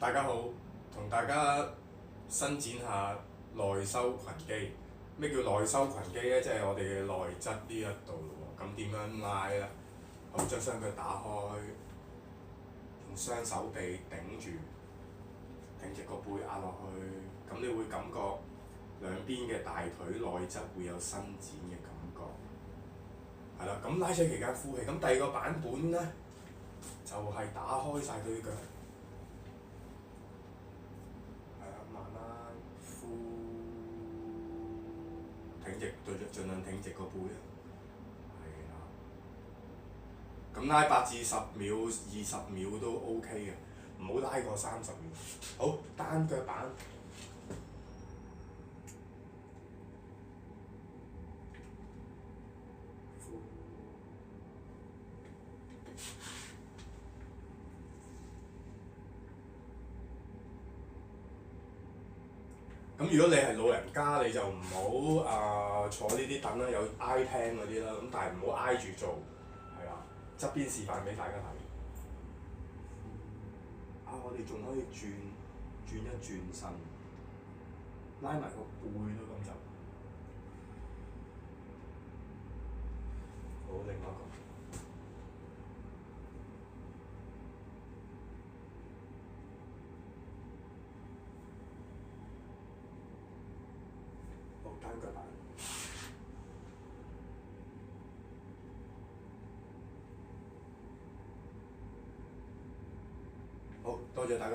大家好，同大家伸展下內收裙肌。咩叫內收裙肌咧？即係我哋嘅內側呢一度喎。咁點樣拉咧？好，將雙腳打開，用雙手臂頂住，挺直個背壓落去。咁你會感覺兩邊嘅大腿內側會有伸展嘅感覺。係啦，咁拉扯期間呼氣。咁第二個版本咧，就係打開晒對腳。慢慢呼，挺直對腳，盡量挺直個背啊。係啦。咁拉8至10秒、20秒都 OK 嘅，唔好拉過30秒。好，單腳板。咁如果你係老人家，你就唔好坐呢啲凳啦，有挨廳嗰啲啦。咁但係唔好挨住做，係啦。側邊示範俾大家睇。我哋仲可以轉一轉身，拉埋個背都咁就。好，另外一個。好，單腳板。好，多謝大家。